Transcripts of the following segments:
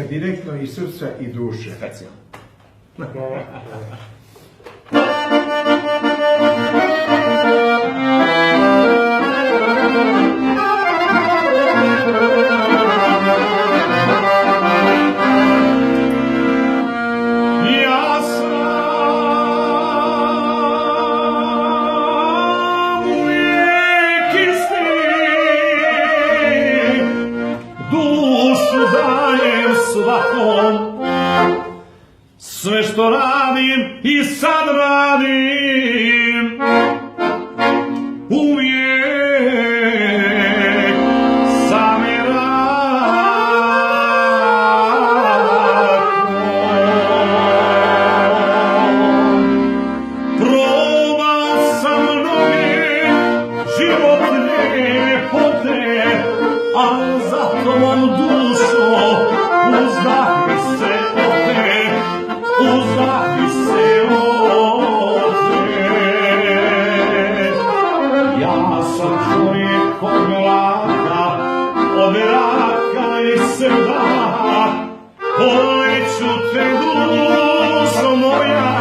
direktno iz srca i duše. Specijalno. Sve što radim i sad radim, uvijek sam je probao sam mnoge životne ljepote, al za tobom dušo uzdah se opet. Uzdahi se opet. Ja sam čovjek od raka i srda, poleću te dušo moja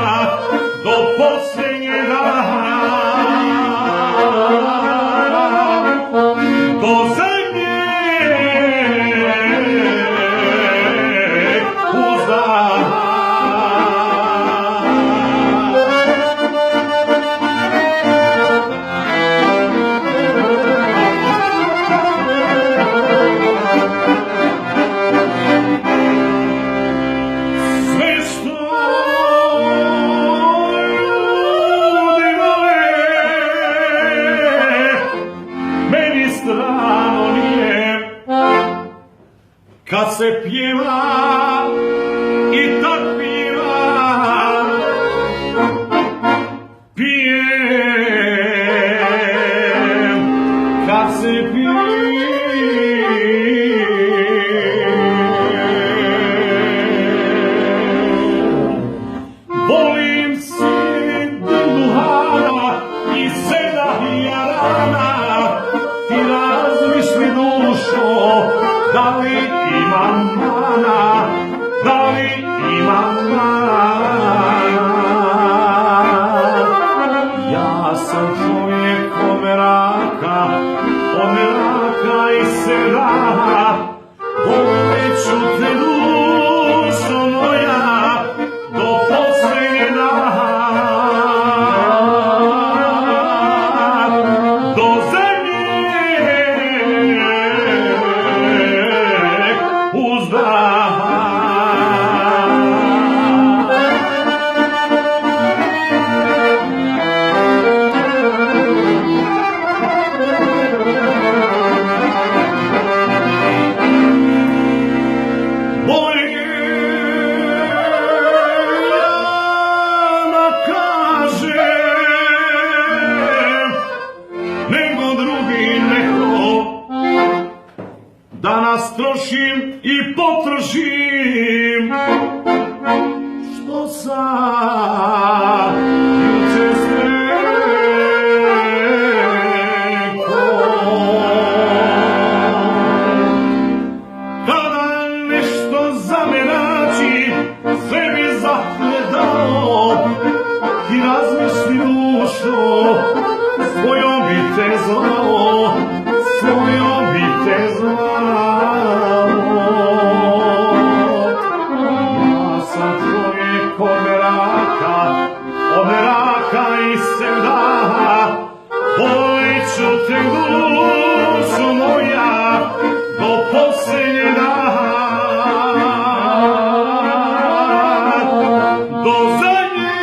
do posljednje dana, do zemlje uzdaha. Kad se pjeva i tak pjeva, pijem, kad se volim sin duhana i seda jarana, ti razmisli dušo, da li imam mana, da li imam mana. Ja sam čovjek od raka i srda, poleću te dušo moja do posljednje dana, do uzdaha. Bolje da kažem nego drugi neko, danas trošim i potrošim što sam juče stekao. Kada nešto zamerači, sve mi zahledao, ti razmisli dušo, svojom bi te zvao, svojom bi te zvao. Ja sam čovjek od raka i srda, poleću te dušo moja do posljednje dana, do zemlje.